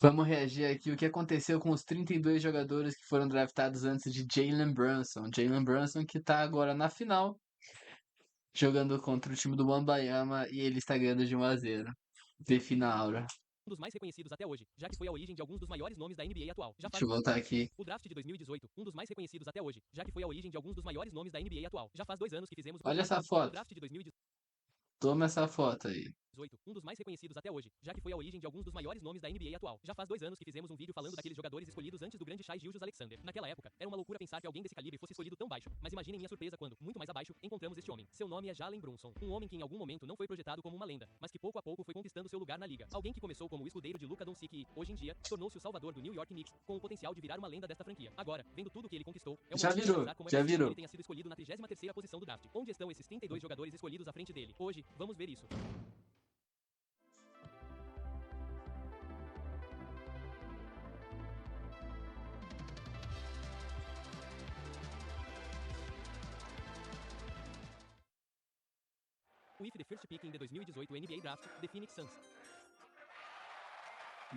Vamos reagir aqui o que aconteceu com os 32 jogadores que foram draftados antes de Jalen Brunson. Jalen Brunson que tá agora na final, jogando contra o time do Wambayama e ele está ganhando de 1-0. Defina a aura. Um dos mais reconhecidos até hoje, já que foi a origem de alguns dos maiores nomes da NBA atual. Deixa eu voltar aqui. O draft de 2018, um dos mais reconhecidos até hoje, já que foi a origem de alguns dos maiores nomes da NBA atual. Já faz 2 anos que fizemos Olha essa o foto. draft de 2018. Toma essa foto aí. Um dos mais reconhecidos até hoje, já que foi a origem de alguns dos maiores nomes da NBA atual. Já faz 2 anos que fizemos um vídeo falando daqueles jogadores escolhidos antes do grande Shai Gilgeous-Alexander. Naquela época, era uma loucura pensar que alguém desse calibre fosse escolhido tão baixo, mas imaginem minha surpresa quando, muito mais abaixo, encontramos este homem. Seu nome é Jalen Brunson, um homem que em algum momento não foi projetado como uma lenda, mas que pouco a pouco foi conquistando seu lugar na liga. Alguém que começou como o escudeiro de Luka Doncic e, hoje em dia, tornou-se o salvador do New York Knicks, com o potencial de virar uma lenda desta franquia. Agora, vendo tudo que ele conquistou, é uma Já virou, como já é possível que virou. ele tenha sido escolhido na 33ª posição do draft. Onde estão esses 32 jogadores escolhidos à frente dele? Hoje, vamos ver isso. With the first pick in the 2018 NBA Draft, the Phoenix Suns.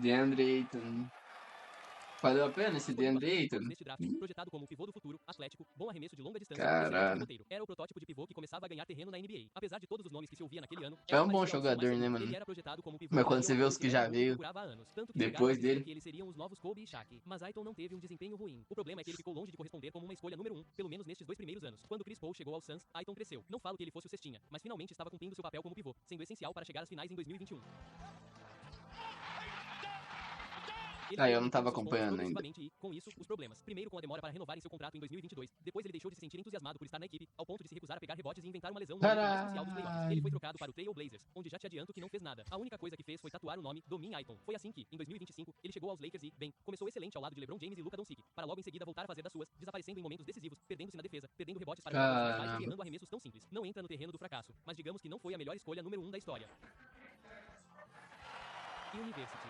DeAndre Ayton. Valeu a pena esse DeAndre Ayton? Projetado como pivô do futuro, atlético, bom arremesso de longa distância, Caralho. era o protótipo de pivô que começava a ganhar terreno na NBA. Apesar de todos os nomes que se ouvia naquele ano, É um bom jogador, né, mano? ele era projetado como pivô. Mas quando você vê os que já veio depois dele, que eles seriam os novos Kobe e Shaq. Mas Ayton não teve um desempenho ruim. O problema é que ele ficou longe de corresponder como uma escolha número 1, pelo menos nestes 2 primeiros anos. Quando Chris Paul chegou ao Suns, Ayton cresceu. Não falo que ele fosse o cestinha, mas finalmente estava cumprindo seu papel como pivô, sendo essencial para chegar às finais em 2021. Aí eu não tava acompanhando ainda. E, com isso, os problemas. Primeiro com a demora para renovar em seu contrato em 2022. Depois ele deixou de se sentir entusiasmado por estar na equipe, ao ponto de se recusar a pegar rebotes e inventar uma lesão no momento mais crucial dos playoffs. Ele foi trocado para o Trail Blazers, onde já te adianto que não fez nada. A única coisa que fez foi tatuar o nome Domin Ayton. Foi assim que, em 2025, ele chegou aos Lakers e, bem, começou excelente ao lado de LeBron James e Luka Doncic, para logo em seguida voltar a fazer das suas, desaparecendo em momentos decisivos, perdendo-se na defesa, perdendo rebotes para jogadores mais baixos e errando arremessos tão simples. Não entra no terreno do fracasso, mas digamos que não foi a melhor escolha número 1 da história. University.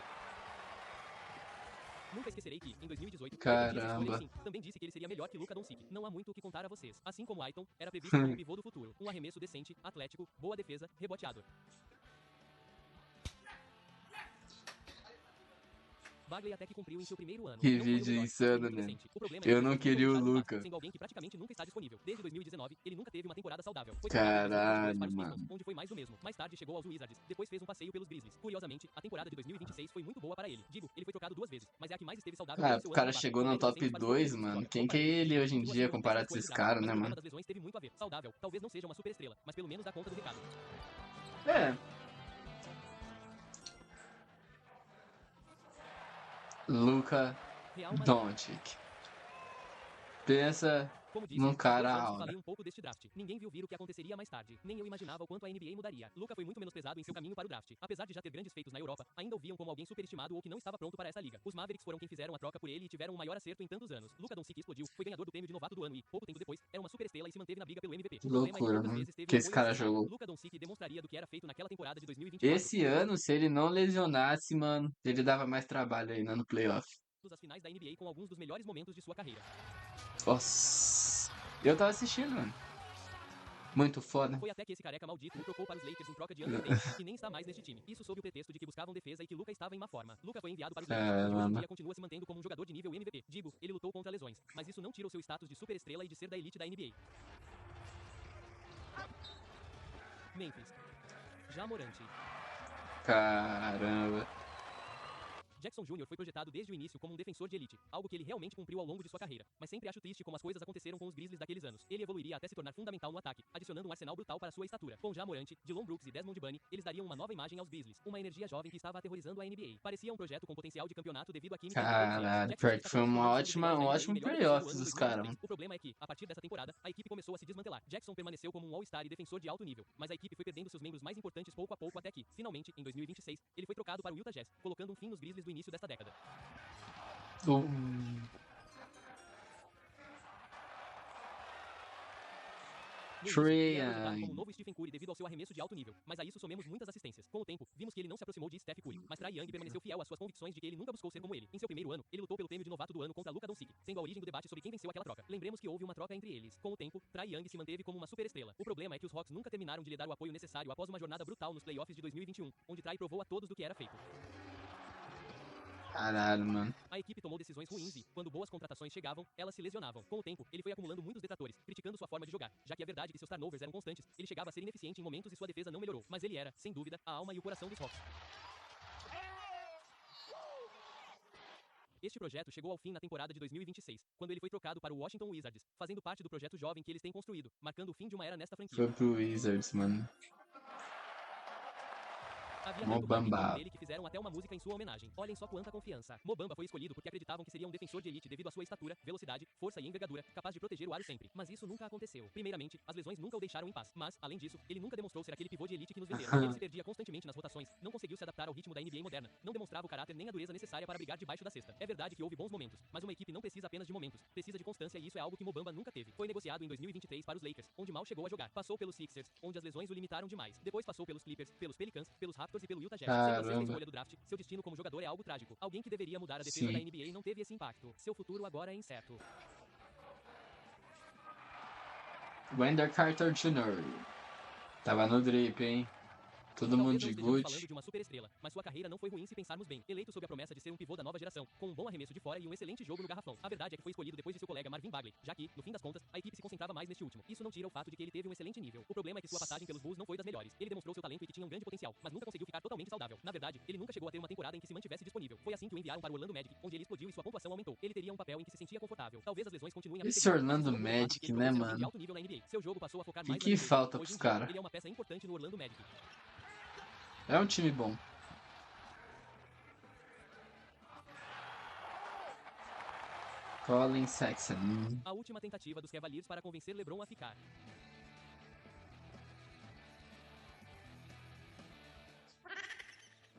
Nunca esquecerei que, em 2018, Caramba. também disse que ele seria melhor que Luka Doncic. Não há muito o que contar a vocês. Assim como Ayton, era previsto como pivô do futuro. Um arremesso decente, atlético, boa defesa, reboteador. Bagley até que cumpriu em seu primeiro ano. Que vídeo insano, né? Eu não queria o Luka. Sendo alguém que praticamente nunca está disponível. Desde 2019, ele nunca teve uma temporada saudável. Foi Caralho, mano. Onde foi mais do mesmo. Mais tarde chegou aos Wizards. Depois fez um passeio pelos Grizzlies. Curiosamente, a temporada de 2026 foi muito boa para ele. Digo, ele foi trocado 2 vezes, mas é a que mais esteve saudável. Ah, o cara chegou no top 2, mano. Quem que é ele hoje em dia comparado a esses caras, né, mano? Das lesões teve muito a ver. Saudável, talvez não seja uma super estrela, mas pelo menos dá conta do recado. É. Luka Doncic. Pensa num cara aura. Falei um pouco deste draft. Ninguém viu vir o que aconteceria mais tarde. Nem eu imaginava o quanto a NBA mudaria. Luka foi muito menosprezado em seu caminho para o draft. Apesar de já ter grandes feitos na Europa, ainda o viam como alguém superestimado ou que não estava pronto para essa liga. Os Mavericks foram quem fizeram a troca por ele e tiveram o maior acerto em tantos anos. Luka Doncic explodiu, foi ganhador do prêmio de novato do ano e, pouco tempo depois, era uma superestrela e se manteve na briga pelo MVP. Que loucura, mano. Que esse cara jogou. Luka Doncic demonstraria do que era feito naquela temporada de 2024. Esse ano, se ele não lesionasse, mano, ele dava mais trabalho aí no playoff. As finais da NBA com alguns dos melhores momentos de sua carreira. Nossa. Eu tava assistindo, mano. Muito foda. Foi até que esse careca maldito o trocou para os Lakers em troca de Anthony Davis, que nem está mais neste time. Isso sob o pretexto de que buscavam defesa e que Luka estava em má forma. Luka foi enviado para os Lakers e hoje em dia continua se mantendo como um jogador de nível MVP. Digo, ele lutou contra lesões, mas isso não tira o seu status de superestrela e de ser da elite da NBA. Memphis. Ja Morant. Caramba. Jackson Jr. foi projetado desde o início como um defensor de elite, algo que ele realmente cumpriu ao longo de sua carreira, mas sempre acho triste como as coisas aconteceram com os Grizzlies daqueles anos. Ele evoluiria até se tornar fundamental no ataque, adicionando um arsenal brutal para sua estatura. Com Ja Morant, Dillon Brooks e Desmond Bane, eles dariam uma nova imagem aos Grizzlies, uma energia jovem que estava aterrorizando a NBA. Parecia um projeto com potencial de campeonato devido à química. Caralho, pior que foi um ótimo playoffs dos caras. O problema é que, a partir dessa temporada, a equipe começou a se desmantelar. Jackson permaneceu como um all-star e defensor de alto nível, mas a equipe foi perdendo seus membros mais importantes pouco a pouco até que, finalmente, em 2026, ele foi trocado para o Utah Jazz, colocando um fim nos Grizzlies do início desta década. Trae como novo Stephen Curry devido ao seu arremesso de alto nível, mas a isso somemos muitas assistências. Com o tempo, vimos que ele não se aproximou de Steph Curry, mas Trae Young permaneceu fiel às suas convicções de que ele nunca buscou ser como ele. Em seu primeiro ano, ele lutou pelo prêmio de novato do ano contra Luka Doncic, sendo a origem do debate sobre quem venceu aquela troca. Lembremos que houve uma troca entre eles. Com o tempo, Trae Young se manteve como uma superestrela. O problema é que os Hawks nunca terminaram de lhe dar o apoio necessário após uma jornada brutal nos playoffs de 2021, onde Trae provou a todos do que era feito. Caralho, mano. A equipe tomou decisões ruins e, quando boas contratações chegavam, elas se lesionavam. Com o tempo, ele foi acumulando muitos detratores, criticando sua forma de jogar, já que é verdade que seus turnovers eram constantes, ele chegava a ser ineficiente em momentos e sua defesa não melhorou. Mas ele era, sem dúvida, a alma e o coração dos Hawks. Este projeto chegou ao fim na temporada de 2026, quando ele foi trocado para o Washington Wizards, fazendo parte do projeto jovem que eles têm construído, marcando o fim de uma era nesta franquia. Foi pro Wizards, mano. Havia tanto hype em torno Mobamba. dele que fizeram até uma música em sua homenagem. Olhem só quanta confiança. Mobamba foi escolhido porque acreditavam que seria um defensor de elite devido à sua estatura, velocidade, força e envergadura, capaz de proteger o aro sempre. Mas isso nunca aconteceu. Primeiramente, as lesões nunca o deixaram em paz. Mas, além disso, ele nunca demonstrou ser aquele pivô de elite que nos venderam. Ele se perdia constantemente nas rotações, não conseguiu se adaptar ao ritmo da NBA moderna, não demonstrava o caráter nem a dureza necessária para brigar debaixo da cesta. É verdade que houve bons momentos, mas uma equipe não precisa apenas de momentos, precisa de constância e isso é algo que Mobamba nunca teve. Foi negociado em 2023 para os Lakers, onde mal chegou a jogar. Passou pelos Sixers, onde as lesões o limitaram demais. Depois passou pelos Clippers, pelos Pelicans, pelos Raptors e pelo Utah Jazz. Sendo a sexta escolha do draft, seu destino como jogador é algo trágico. Alguém que deveria mudar a defesa Sim. da NBA não teve esse impacto. Seu futuro agora é incerto. Wendell Carter Jr. Tava no drip, hein? Todo mundo Talvez não de estejamos falando Gucci. de uma superestrela, mas sua carreira não foi ruim se pensarmos bem. Eleito sob a promessa de ser um pivô da nova geração, com um bom arremesso de fora e um excelente jogo no garrafão. A verdade é que foi escolhido depois de seu colega Marvin Bagley, já que, no fim das contas, a equipe se concentrava mais neste último. Isso não tira o fato de que ele teve um excelente nível. O problema é que sua passagem pelos Bulls não foi das melhores. Ele demonstrou seu talento e que tinha um grande potencial, mas nunca conseguiu ficar totalmente saudável. Na verdade, ele nunca chegou a ter uma temporada em que se mantivesse disponível. Foi assim que o enviaram para o Orlando Magic, onde ele explodiu e sua pontuação aumentou. Ele teria um papel em que se sentia confortável. Talvez as lesões continuem a Esse perseguir, mas Orlando isso não muda o fato de que Magic, ele né, provou ser um time de mano? alto nível na NBA. Seu jogo passou a focar Que mais que na defesa. falta Hoje pros em dia, cara? ele é uma peça importante no Orlando Magic. É um time bom. Colin Sexton. A última tentativa dos Cavaliers para convencer LeBron a ficar.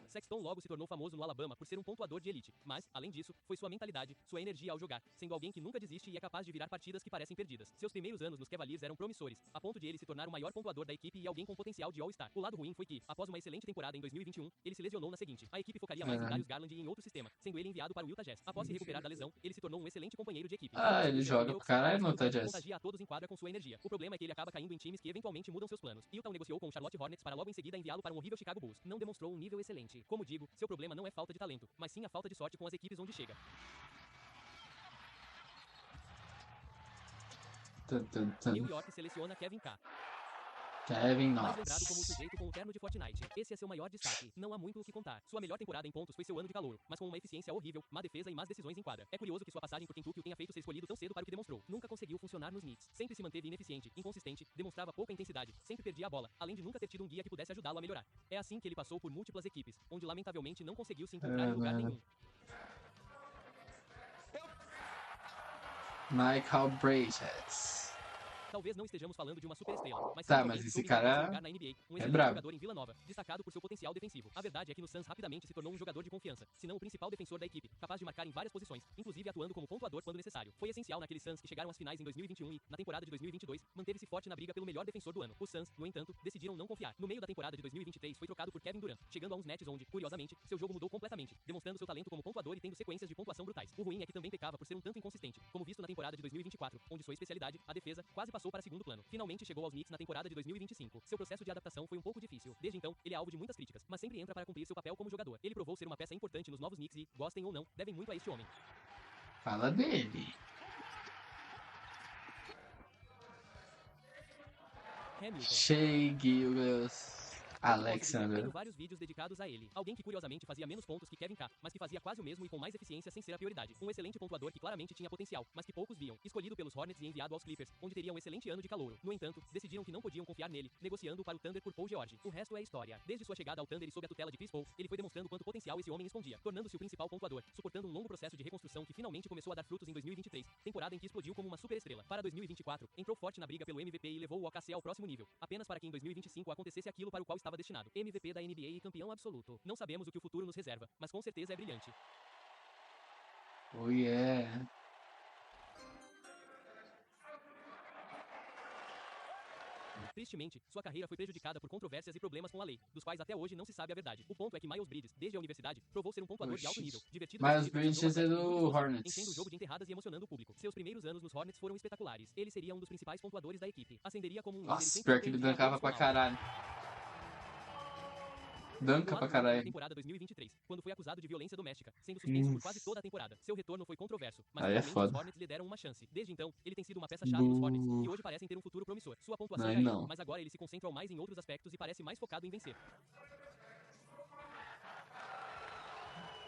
Sexton logo se tornou famoso no Alabama por ser um pontuador de elite, mas, além disso, foi sua mentalidade, sua energia ao jogar, sendo alguém que nunca desiste e é capaz de virar partidas que parecem perdidas. Seus primeiros anos nos Cavaliers eram promissores, a ponto de ele se tornar o maior pontuador da equipe e alguém com potencial de All-Star. O lado ruim foi que, após uma excelente temporada em 2021, ele se lesionou na seguinte. A equipe focaria mais em Darius Garland e em outro sistema, sendo ele enviado para o Utah Jazz. Após se recuperar da lesão, ele se tornou um excelente companheiro de equipe. Ah, ele joga pra caralho no Utah Jazz. Contagia a todos em quadra com sua energia. O problema é que ele acaba caindo em times que eventualmente mudam seus planos. Utah negociou com o Charlotte Hornets para logo em seguida enviá-lo para um horrível Chicago Bulls. Não demonstrou um nível excelente. Como digo, seu problema não é falta de talento, mas sim a falta de sorte com as equipes onde chega. New York seleciona Kevin K. Kevin Mais Knox. lembrado como o sujeito com o terno de Fortnite. Esse é seu maior destaque. Não há muito o que contar. Sua melhor temporada em pontos foi seu ano de calor, mas com uma eficiência horrível, má defesa e más decisões em quadra. É curioso que sua passagem por Kentucky o tenha feito ser escolhido tão cedo para o que demonstrou. Nunca conseguiu funcionar nos Knicks. Sempre se manteve ineficiente, inconsistente, demonstrava pouca intensidade, sempre perdia a bola, além de nunca ter tido um guia que pudesse ajudá-lo a melhorar. É assim que ele passou por múltiplas equipes, onde lamentavelmente não conseguiu se encontrar em lugar nenhum. Michael Bridges. Talvez não estejamos falando de uma superestrela, mas Tá, sim mas alguém que esse soube cara encontrar seu lugar na NBA, um excelente brabo. jogador em Vila Nova, destacado por seu potencial defensivo. A verdade é que no Suns rapidamente se tornou um jogador de confiança, se não o principal defensor da equipe, capaz de marcar em várias posições, inclusive atuando como pontuador quando necessário. Foi essencial naqueles Suns que chegaram às finais em 2021 e, na temporada de 2022, manteve-se forte na briga pelo melhor defensor do ano. Os Suns, no entanto, decidiram não confiar. No meio da temporada de 2023 foi trocado por Kevin Durant, chegando a uns Nets onde, curiosamente, seu jogo mudou completamente, demonstrando seu talento como pontuador e tendo sequências de pontuação brutais. O ruim é que também pecava por ser um tanto inconsistente, como visto na temporada de 2024, onde sua especialidade, a defesa, quase passou para segundo plano. Finalmente chegou aos Knicks na temporada de 2025. Seu processo de adaptação foi um pouco difícil. Desde então, ele é alvo de muitas críticas, mas sempre entra para cumprir seu papel como jogador. Ele provou ser uma peça importante nos novos Knicks e, gostem ou não, devem muito a este homem. Fala dele. Hamilton. Shea Gilgeous Alexander. Tenho vários vídeos dedicados a ele. Alguém que curiosamente fazia menos pontos que Kevin K, mas que fazia quase o mesmo e com mais eficiência sem ser a prioridade. Um excelente pontuador que claramente tinha potencial, mas que poucos viam. Escolhido pelos Hornets e enviado aos Clippers, onde teria um excelente ano de calouro. No entanto, decidiram que não podiam confiar nele, negociando para o Thunder por Paul George. O resto é história. Desde sua chegada ao Thunder e sob a tutela de Chris Paul, ele foi demonstrando quanto potencial esse homem escondia, tornando-se o principal pontuador, suportando um longo processo de reconstrução que finalmente começou a dar frutos em 2023, temporada em que explodiu como uma superestrela. Para 2024, entrou forte na briga pelo MVP e levou o OKC ao próximo nível, apenas para que em 2025 acontecesse aquilo para o qual estava destinado. MVP da NBA e campeão absoluto. Não sabemos o que o futuro nos reserva, mas com certeza é brilhante. Oh yeah. Tristemente, sua carreira foi prejudicada por controvérsias e problemas com a lei, dos quais até hoje não se sabe a verdade. O ponto é que Miles Bridges, desde a universidade, provou ser um pontuador de alto nível, divertido, Miles criativo, Bridges é jogador do muito explosivo, Hornets. enchendo o jogo de enterradas e emocionando o público. Seus primeiros anos nos Hornets foram espetaculares. Ele seria um dos principais pontuadores da equipe. Ascenderia como um líder e Nossa, sempre pior que ele defendia brincava todos pra com alma. caralho. Danca No pra ato único da caralho. temporada 2023, quando foi acusado de violência doméstica, sendo suspenso por quase toda a temporada. Seu retorno foi controverso, mas Aí é finalmente os foda. Hornets lhe deram uma chance. Desde então, ele tem sido uma peça-chave nos Hornets, que hoje parecem ter um futuro promissor. Sua pontuação Aí caiu, não. mas agora ele se concentra mais em outros aspectos e parece mais focado em vencer.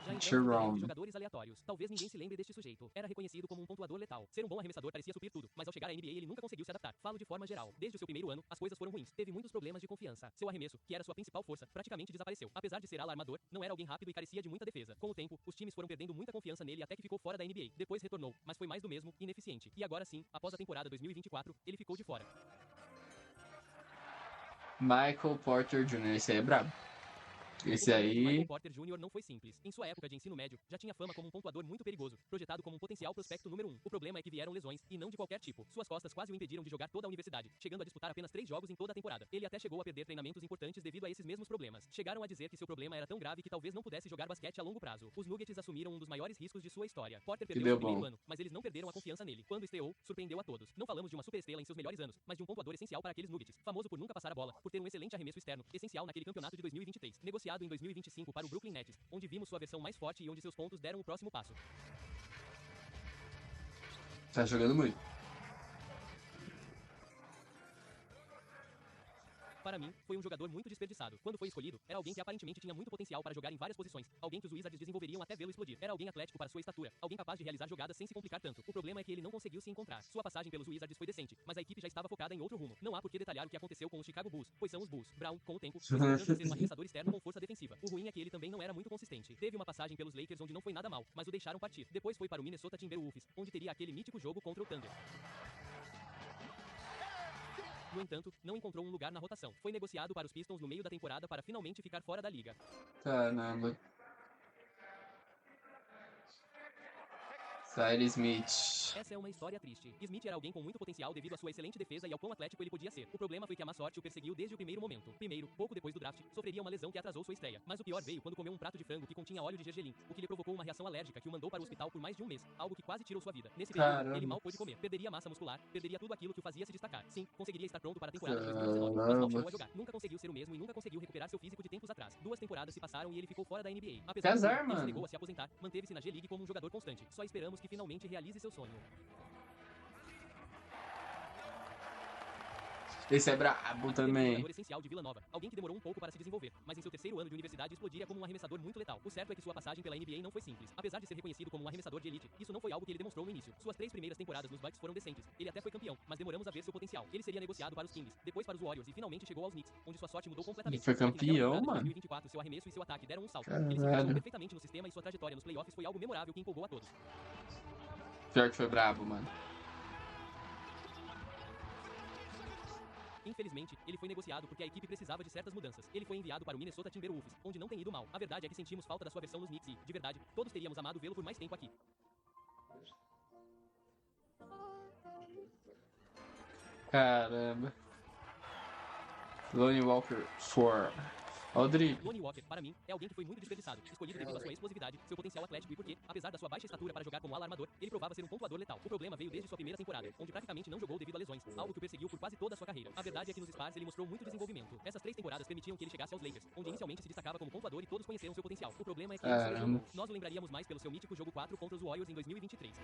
Já entramos no terreno de jogadores aleatórios. Talvez ninguém se lembre deste sujeito. Era reconhecido como um pontuador letal. Ser um bom arremessador parecia suprir tudo, mas ao chegar à NBA ele nunca conseguiu se adaptar. Falo de forma geral. Desde o seu primeiro ano, as coisas foram ruins. Teve muitos problemas de confiança. Seu arremesso, que era sua principal força, praticamente desapareceu. Apesar de ser alarmador, não era alguém rápido e carecia de muita defesa. Com o tempo, os times foram perdendo muita confiança nele até que ficou fora da NBA. Depois retornou, mas foi mais do mesmo, ineficiente. E agora sim, após a temporada 2024, ele ficou de fora. Michael Porter Jr., esse aí é brabo. Esse O momento de Michael aí. Porter Jr. não foi simples. Em sua época de ensino médio, já tinha fama como um pontuador muito perigoso, projetado como um potencial prospecto número 1. O problema é que vieram lesões, e não de qualquer tipo. Suas costas quase o impediram de jogar toda a universidade, chegando a disputar apenas 3 jogos em toda a temporada. Ele até chegou a perder treinamentos importantes devido a esses mesmos problemas. Chegaram a dizer que seu problema era tão grave que talvez não pudesse jogar basquete a longo prazo. Os Nuggets assumiram um dos maiores riscos de sua história. Porter perdeu deu seu primeiro bom. ano, mas eles não perderam a confiança nele. Quando estreou, surpreendeu a todos. Não falamos de uma superestrela em seus melhores anos, mas de um pontuador essencial para aqueles Nuggets, famoso por nunca passar a bola, por ter um excelente arremesso externo, essencial naquele campeonato de 2023. Negociado em 2025 para o Brooklyn Nets, onde vimos sua versão mais forte e onde seus pontos deram o próximo passo. Tá jogando muito. Para mim, foi um jogador muito desperdiçado. Quando foi escolhido, era alguém que aparentemente tinha muito potencial para jogar em várias posições, alguém que os Wizards desenvolveriam até vê-lo explodir. Era alguém atlético para sua estatura, alguém capaz de realizar jogadas sem se complicar tanto. O problema é que ele não conseguiu se encontrar. Sua passagem pelos Wizards foi decente, mas a equipe já estava focada em outro rumo. Não há por que detalhar o que aconteceu com os Chicago Bulls, pois são os Bulls. Brown, com o tempo, foi se mostrando ser um arremessador externo com força defensiva. O ruim é que ele também não era muito consistente. Teve uma passagem pelos Lakers onde não foi nada mal, mas o deixaram partir. Depois foi para o Minnesota Timberwolves, onde teria aquele mítico jogo contra o Thunder. No entanto, não encontrou um lugar na rotação. Foi negociado para os Pistons no meio da temporada para finalmente ficar fora da liga. Caramba. Cyrus Smith. Essa é uma história triste. Smith era alguém com muito potencial devido à sua excelente defesa e ao quão atlético ele podia ser. O problema foi que a má sorte o perseguiu desde o primeiro momento. Primeiro, pouco depois do draft, sofreria uma lesão que atrasou sua estreia. Mas o pior veio quando comeu um prato de frango que continha óleo de gergelim, o que lhe provocou uma reação alérgica que o mandou para o hospital por mais de um mês, algo que quase tirou sua vida. Nesse período, Caramba. ele mal pôde comer, perderia massa muscular, perderia tudo aquilo que o fazia se destacar. Sim, conseguiria estar pronto para a temporada de 2019, mas mal chegou a jogar. Nunca conseguiu ser o mesmo e nunca conseguiu recuperar seu físico de tempos atrás. 2 temporadas se passaram e ele ficou fora da NBA. Apesar Que disso, azar, ele mano. se negou a se aposentar, manteve-se na G-League como um jogador constante. Só esperamos que finalmente realize seu sonho. Esse é brabo Um também. jogador essencial de Vila Nova, alguém que demorou um pouco para se desenvolver, mas em seu terceiro ano de universidade explodiria como um arremessador muito letal. O certo é que sua passagem pela NBA não foi simples. Apesar de ser reconhecido como um arremessador de elite, isso não foi algo que ele demonstrou no início. Suas 3 primeiras temporadas nos Bucks foram decentes. Ele até foi campeão, mas demoramos a ver seu potencial. Ele seria negociado para os Kings, depois para os Warriors e finalmente chegou aos Knicks, onde sua sorte mudou completamente. Ele foi Só que naquela campeão, temporada de mano. 2024, seu arremesso e seu ataque deram um salto. Ele se Caralho. encaixou perfeitamente no sistema e sua trajetória nos playoffs foi algo memorável que empolgou a todos. Pior que foi brabo, mano. Infelizmente, ele foi negociado porque a equipe precisava de certas mudanças. Ele foi enviado para o Minnesota Timberwolves, onde não tem ido mal. A verdade é que sentimos falta da sua versão nos Knicks e, de verdade, todos teríamos amado vê-lo por mais tempo aqui. Caramba. Lonnie Walker 4. Olha o drible. Lonnie Walker, para mim, é alguém que foi muito desperdiçado, escolhido devido à sua explosividade, seu potencial atlético e porque, apesar da sua baixa estatura para jogar como ala armador, ele provava ser um pontuador letal. O problema veio desde sua primeira temporada, onde praticamente não jogou devido a lesões, algo que o perseguiu por quase toda a sua carreira. A verdade é que nos Spurs ele mostrou muito desenvolvimento. Essas 3 temporadas permitiam que ele chegasse aos Lakers, onde inicialmente se destacava como pontuador e todos conheceram seu potencial. O problema é que ele Caramba. sobrejogou. Nós o lembraríamos mais pelo seu mítico jogo 4 contra os Warriors em 2023.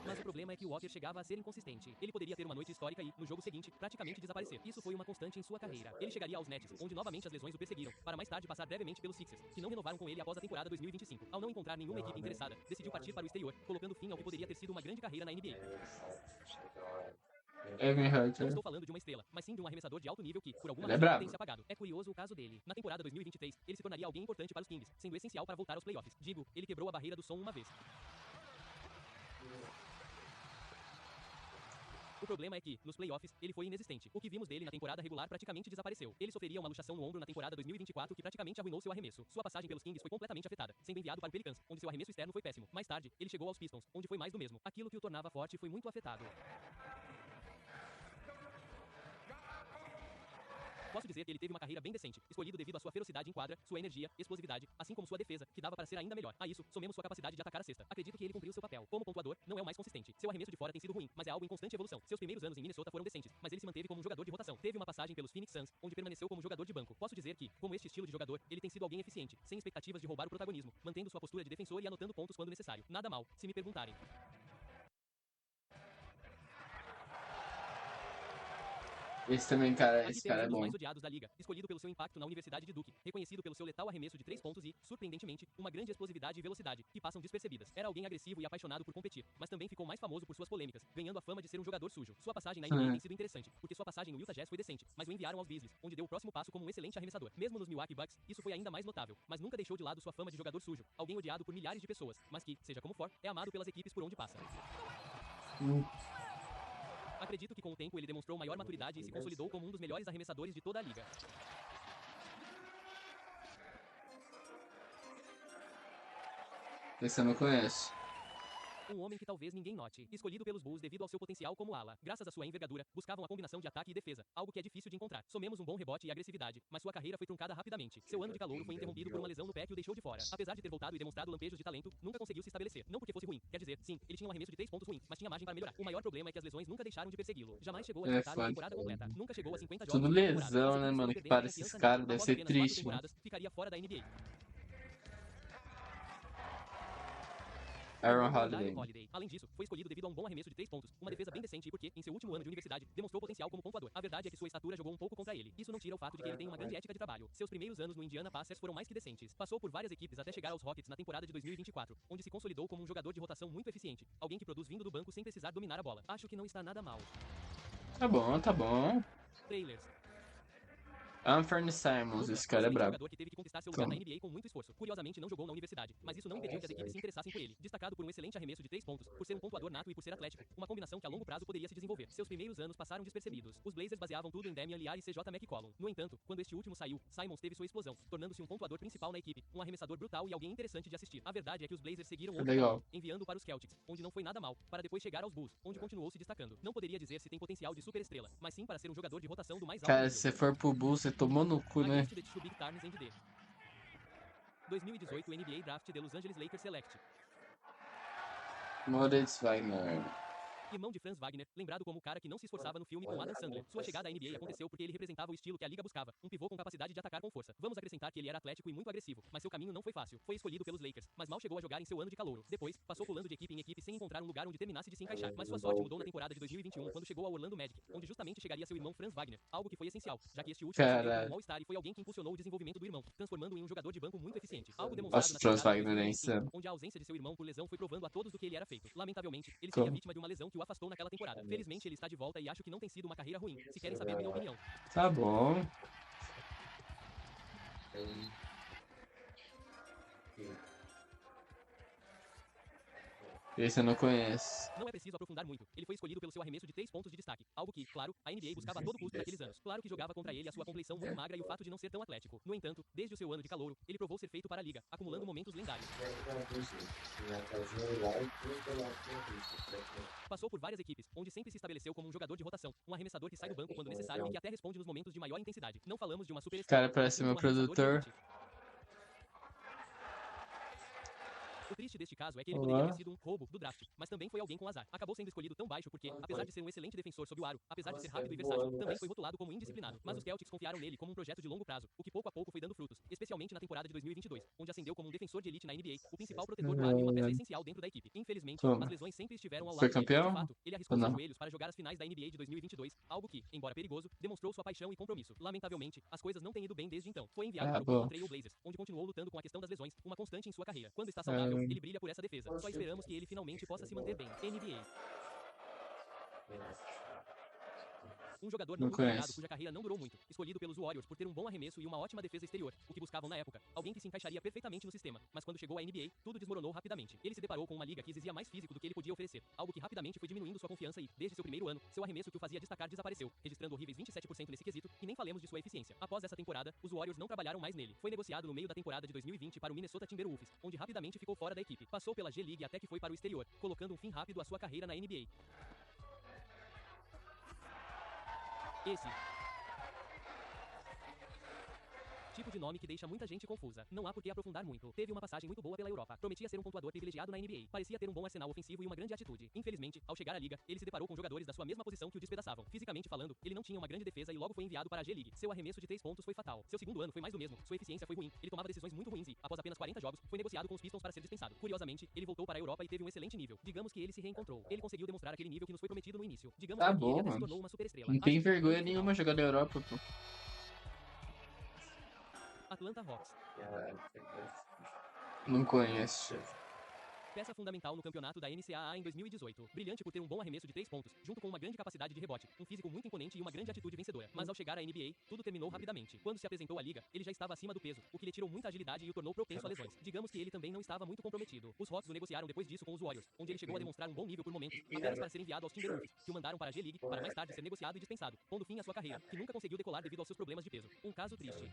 Mas o problema é que o Walker chegava a ser inconsistente. Ele poderia ter uma noite histórica e, no jogo seguinte, praticamente desaparecer. Isso foi uma constante em sua carreira. Ele chegaria aos Nets, onde novamente as lesões o perseguiram, para mais tarde passar brevemente pelos Sixers, que não renovaram com ele após a temporada 2025. Ao não encontrar nenhuma equipe interessada, decidiu partir para o exterior, colocando fim ao que poderia ter sido uma grande carreira na NBA. Evan Não Hunter. estou falando de uma estrela, mas sim de um arremessador de alto nível que, por alguma Ele é razão, brabo. tem se apagado. É curioso o caso dele. Na temporada 2023, ele se tornaria alguém importante para os Kings, sendo essencial para voltar aos playoffs. Digo, ele quebrou a barreira do som uma vez. O problema é que, nos playoffs, ele foi inexistente. O que vimos dele na temporada regular praticamente desapareceu. Ele sofreria uma luxação no ombro na temporada 2024 que praticamente arruinou seu arremesso. Sua passagem pelos Kings foi completamente afetada, sendo enviado para o Pelicans, onde seu arremesso externo foi péssimo. Mais tarde, ele chegou aos Pistons, onde foi mais do mesmo. Aquilo que o tornava forte foi muito afetado. Posso dizer que ele teve uma carreira bem decente, escolhido devido à sua ferocidade em quadra, sua energia, explosividade, assim como sua defesa, que dava para ser ainda melhor. A isso, somemos sua capacidade de atacar a cesta. Acredito que ele cumpriu seu papel. Como pontuador, não é o mais consistente. Seu arremesso de fora tem sido ruim, mas é algo em constante evolução. Seus primeiros anos em Minnesota foram decentes, mas ele se manteve como um jogador de rotação. Teve uma passagem pelos Phoenix Suns, onde permaneceu como jogador de banco. Posso dizer que, como este estilo de jogador, ele tem sido alguém eficiente, sem expectativas de roubar o protagonismo, mantendo sua postura de defensor e anotando pontos quando necessário. Nada mal, se me perguntarem. Esse também, cara, Aqui esse temos cara é um dos bom. mais odiados da liga, escolhido pelo seu impacto na Universidade de Duke, reconhecido pelo seu letal arremesso de 3 pontos e, surpreendentemente, uma grande explosividade e velocidade, que passam despercebidas. Era alguém agressivo e apaixonado por competir, mas também ficou mais famoso por suas polêmicas, ganhando a fama de ser um jogador sujo. Sua passagem na NBA tem sido interessante, porque sua passagem no Utah Jazz foi decente, mas o enviaram aos Grizzlies, onde deu o próximo passo como um excelente arremessador. Mesmo nos Milwaukee Bucks, isso foi ainda mais notável, mas nunca deixou de lado sua fama de jogador sujo, alguém odiado por milhares de pessoas, mas que, seja como for, é amado pelas equipes por onde passa. Acredito que com o tempo ele demonstrou maior maturidade e se consolidou como um dos melhores arremessadores de toda a liga. Esse eu não conheço. Um homem que talvez ninguém note, escolhido pelos Bulls devido ao seu potencial como ala. Graças à sua envergadura, buscavam a combinação de ataque e defesa, algo que é difícil de encontrar. Somemos um bom rebote e agressividade, mas sua carreira foi truncada rapidamente. Seu ano de calouro foi interrompido por uma lesão no pé que o deixou de fora. Apesar de ter voltado e demonstrado lampejos de talento, nunca conseguiu se estabelecer. Não porque fosse ruim, quer dizer, sim, ele tinha um arremesso de 3 pontos ruim, mas tinha margem para melhorar. O maior problema é que as lesões nunca deixaram de persegui-lo. Jamais chegou a disputar uma temporada completa. Nunca chegou a 50 jogos Tudo em temporada. lesão, As né, equipes mano? foram Que perdendo para confiança esses nele. caras, deve Após ser apenas 4 triste, mano. temporadas, ficaria fora da NBA. Aaron Holiday. Holiday. Além disso, foi escolhido devido a um bom arremesso de 3 pontos, uma defesa bem decente e porque, em seu último ano de universidade, demonstrou potencial como pontuador. A verdade é que sua estatura jogou um pouco contra ele. Isso não tira o fato de que ele tem uma grande ética de trabalho. Seus primeiros anos no Indiana Pacers foram mais que decentes. Passou por várias equipes até chegar aos Rockets na temporada de 2024, onde se consolidou como um jogador de rotação muito eficiente, alguém que produz vindo do banco sem precisar dominar a bola. Acho que não está nada mal. Tá bom, tá bom. Trailers. Anthony Simons, esse cara é Um brabo. jogador que teve que conquistar seu lugar na NBA com muito esforço. Curiosamente, não jogou na universidade, mas isso não impediu que as equipes se interessassem por ele. Destacado por um excelente arremesso de 3 pontos, por ser um pontuador nato e por ser atlético, uma combinação que a longo prazo poderia se desenvolver. Seus primeiros anos passaram despercebidos. Os Blazers baseavam tudo em Damian Lillard e CJ McCollum. No entanto, quando este último saiu, Simons teve sua explosão, tornando-se um pontuador principal na equipe, um arremessador brutal e alguém interessante de assistir. A verdade é que os Blazers seguiram outro Legal. caminho, enviando para os Celtics, onde não foi nada mal, para depois chegar aos Bulls, onde continuou se destacando. Não poderia dizer se tem potencial de superestrela, mas sim para ser um jogador de rotação do mais alto Cara, nível. se você for pro Bulls, você tomou no cu, né? Against the two big Tarns and the 2018 NBA Draft de Los Angeles Lakers Select. Moritz Wagner. Irmão de Franz Wagner, lembrado como o cara que não se esforçava no filme com Adam Sandler. Sua chegada à NBA aconteceu porque ele representava o estilo que a liga buscava, um pivô com capacidade de atacar com força. Vamos acrescentar que ele era atlético e muito agressivo, mas seu caminho não foi fácil. Foi escolhido pelos Lakers, mas mal chegou a jogar em seu ano de calouro. Depois, passou pulando de equipe em equipe sem encontrar um lugar onde terminasse de se encaixar. Mas sua sorte mudou na temporada de 2021, quando chegou ao Orlando Magic, onde justamente chegaria seu irmão Franz Wagner, algo que foi essencial, já que este último ascendeu como um All-Star e foi alguém que impulsionou o desenvolvimento do irmão, transformando-o em um jogador de banco muito eficiente. Algo demonstrado Nossa, na Franz temporada de Wagner é 2025, insano. onde a ausência de seu irmão por lesão foi provando a todos do que ele era feito. Lamentavelmente, ele seria vítima de uma lesão que o afastou naquela temporada. Felizmente, ele está de volta e acho que não tem sido uma carreira ruim. Se querem saber minha opinião. Tá bom. Esse eu não conheço. Não é preciso aprofundar muito. Ele foi escolhido pelo seu arremesso de 3 pontos de destaque, algo que, claro, a NBA buscava a todo custo naqueles anos. Claro que jogava contra ele a sua compleição muito magra e o fato de não ser tão atlético. No entanto, desde o seu ano de calouro, ele provou ser feito para a liga, acumulando momentos lendários. Passou por várias equipes, onde sempre se estabeleceu como um jogador de rotação, um arremessador que sai do banco quando necessário e que até responde nos momentos de maior intensidade. Não falamos de uma super Cara, parece meu produtor. O triste deste caso é que ele poderia ter sido um roubo do draft, mas também foi alguém com azar. Acabou sendo escolhido tão baixo porque, apesar de ser um excelente defensor sob o aro, apesar de ser rápido e versátil, também foi rotulado como indisciplinado. Mas os Celtics confiaram nele como um projeto de longo prazo, o que pouco a pouco foi dando frutos, especialmente na temporada de 2022, onde ascendeu como um defensor de elite na NBA, o principal protetor do aro e uma peça essencial dentro da equipe. Infelizmente, as lesões sempre estiveram ao lado Foi dele. campeão? De fato, ele arriscou seus joelhos para jogar as finais da NBA de 2022, algo que, embora perigoso, demonstrou sua paixão e compromisso. Lamentavelmente, as coisas não têm ido bem desde então. Foi enviado para o Portland Trail Blazers, onde continuou lutando com a questão das lesões, uma constante em sua carreira. Quando está saudável, ele brilha por essa defesa. Só esperamos que ele finalmente possa se manter bem. NBA. Um jogador não muito lembrado cuja carreira não durou muito, escolhido pelos Warriors por ter um bom arremesso e uma ótima defesa exterior, o que buscavam na época, alguém que se encaixaria perfeitamente no sistema, mas quando chegou à NBA, tudo desmoronou rapidamente. Ele se deparou com uma liga que exigia mais físico do que ele podia oferecer, algo que rapidamente foi diminuindo sua confiança e, desde seu primeiro ano, seu arremesso que o fazia destacar desapareceu, registrando horríveis 27% nesse quesito, e nem falemos de sua eficiência. Após essa temporada, os Warriors não trabalharam mais nele. Foi negociado no meio da temporada de 2020 para o Minnesota Timberwolves, onde rapidamente ficou fora da equipe. Passou pela G-League até que foi para o exterior, colocando um fim rápido à sua carreira na NBA. Tipo de nome que deixa muita gente confusa. Não há por que aprofundar muito. Teve uma passagem muito boa pela Europa. Prometia ser um pontuador privilegiado na NBA. Parecia ter um bom arsenal ofensivo e uma grande atitude. Infelizmente, ao chegar à liga, ele se deparou com jogadores da sua mesma posição que o despedaçavam. Fisicamente falando, ele não tinha uma grande defesa e logo foi enviado para a G-League. Seu arremesso de 3 pontos foi fatal. Seu segundo ano foi mais do mesmo. Sua eficiência foi ruim. Ele tomava decisões muito ruins e, após apenas 40 jogos, foi negociado com os Pistons para ser dispensado. Curiosamente, ele voltou para a Europa e teve um excelente nível. Digamos que ele se reencontrou. Ele conseguiu demonstrar aquele nível que nos foi prometido no início. Digamos Tá que ele bom, até se mano. tornou uma superestrela. Não tem Acho que vergonha no nenhuma final, jogar na Europa, pô. Atlanta Hawks. Não conheço. Peça fundamental no campeonato da NCAA em 2018. Brilhante por ter um bom arremesso de 3 pontos, junto com uma grande capacidade de rebote, um físico muito imponente e uma grande atitude vencedora. Mas ao chegar à NBA, tudo terminou rapidamente. Quando se apresentou à liga, ele já estava acima do peso, o que lhe tirou muita agilidade e o tornou propenso a lesões. Digamos que ele também não estava muito comprometido. Os Hawks o negociaram depois disso com os Warriors, onde ele chegou a demonstrar um bom nível por momentos, apenas para ser enviado aos Timberwolves, que o mandaram para a G-League, para mais tarde ser negociado e dispensado, pondo fim à sua carreira, que nunca conseguiu decolar devido aos seus problemas de peso. Um caso triste.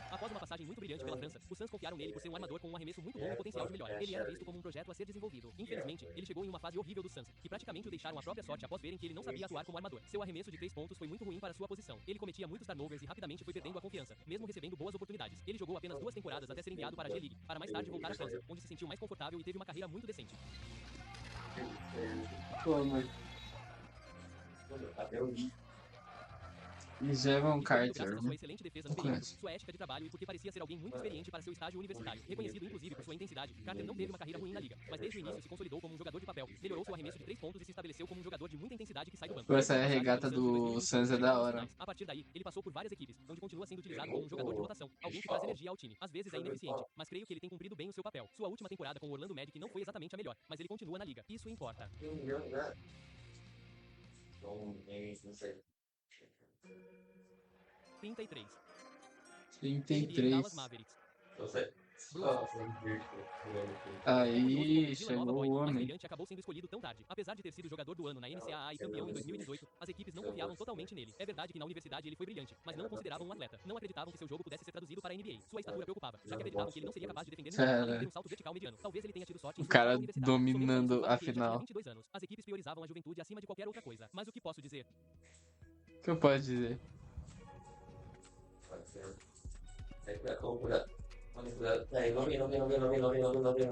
Após uma passagem muito brilhante pela França, os Suns confiaram nele por ser um armador com um arremesso muito bom e potencial de melhora. Ele era visto como um projeto a ser desenvolvido. Infelizmente, ele chegou em uma fase horrível dos Suns, que praticamente o deixaram à própria sorte após verem que ele não sabia atuar como armador. Seu arremesso de 3 pontos foi muito ruim para sua posição. Ele cometia muitos turnovers e rapidamente foi perdendo a confiança, mesmo recebendo boas oportunidades. Ele jogou apenas 2 temporadas até ser enviado para a G-League, para mais tarde voltar à França, onde se sentiu mais confortável e teve uma carreira muito decente. Pô, mano. E Jevon Isso tudo Carter, graças à né? sua excelente defesa no Não período, conheço. sua ética de trabalho e porque parecia ser alguém muito experiente para seu estágio universitário. Reconhecido inclusive por sua intensidade, Carter não teve uma carreira ruim na liga, mas desde o início se consolidou como um jogador de papel, melhorou seu arremesso de 3 pontos e se estabeleceu como um jogador de muita intensidade que sai do banco. Pô, essa Sua passagem regata pelo Suns em do 2021 Suns é chegou da aos hora. finais. A partir daí, ele passou por várias equipes, onde continua sendo utilizado como um jogador de rotação, alguém que traz energia ao time. Às vezes é ineficiente, mas creio que ele tem cumprido bem o seu papel. Sua última temporada com o Orlando Magic não foi exatamente a melhor, mas ele continua na liga. Isso importa. 33. NBA Dallas 33. Mavericks. Aí, Villanova chegou Boy, o mas homem. brilhante acabou sendo escolhido tão tarde. Apesar de ter sido jogador do ano na NCAA e campeão em 2018, as equipes não confiavam totalmente nele. É verdade que na universidade ele foi brilhante, mas não o consideravam um atleta. Não acreditavam que seu jogo pudesse ser traduzido para a NBA. Sua estatura preocupava, já que acreditavam que ele não seria capaz de defender ninguém, além de ter um salto vertical mediano. Talvez ele tenha tido sorte em O sua escola cara universitária. Somente por isso, dominando o a fato de que ele já tinha final. 22 anos. As equipes priorizavam a juventude acima de qualquer outra coisa. Mas o que posso dizer? O que eu posso dizer?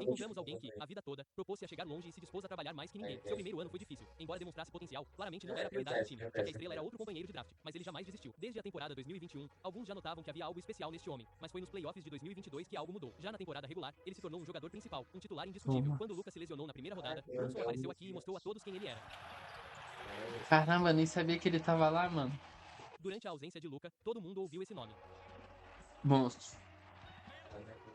Encontramos alguém que, a vida toda, propôs-se a chegar longe e se dispôs a trabalhar mais que ninguém. Seu primeiro ano foi difícil. Embora demonstrasse potencial, claramente não era a prioridade do time, já que a estrela era outro companheiro de draft. Mas ele jamais desistiu. Desde a temporada 2021, alguns já notavam que havia algo especial neste homem. Mas foi nos playoffs de 2022 que algo mudou. Já na temporada regular, ele se tornou um jogador principal, um titular indiscutível. Quando Lucas se lesionou na primeira rodada, Brunson apareceu aqui e mostrou a todos quem ele era. Caramba, nem sabia que ele tava lá, mano. Durante a ausência de Luca, todo mundo ouviu esse nome. Monstro.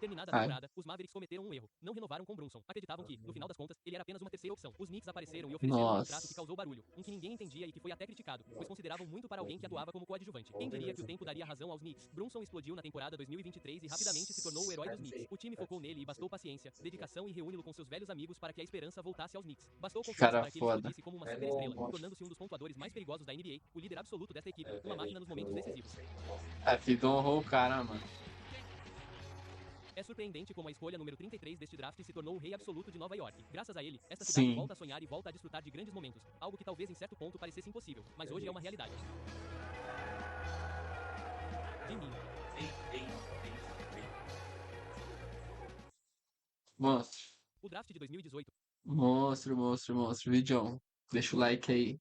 Terminada a temporada, os Mavericks cometeram um erro. Não renovaram com Brunson. Acreditavam que, no final das contas, ele era apenas uma terceira opção. Os Knicks apareceram e ofereceram um contrato que causou barulho, um que ninguém entendia e que foi até criticado, pois consideravam muito para alguém que atuava como coadjuvante. Quem diria que o tempo daria razão aos Knicks? Brunson explodiu na temporada 2023 e rapidamente se tornou o herói dos Knicks. O time focou nele e bastou paciência, dedicação e reúne-lo com seus velhos amigos para que a esperança voltasse aos Knicks. Bastou confiança Cara para que ele foda. explodisse como uma superestrela, tornando-se um dos pontuadores mais perigosos da NBA, o líder absoluto desta equipe, uma máquina nos momentos decisivos. A vida honrou o cara, mano. É surpreendente como a escolha número 33 deste draft se tornou o rei absoluto de Nova York. Graças a ele, esta cidade Sim. volta a sonhar e volta a desfrutar de grandes momentos, algo que talvez em certo ponto parecesse impossível, mas hoje é uma realidade. De mim. Monstro. O draft de 2018 Monstro, monstro, monstro. Vídeo. Deixa o like aí.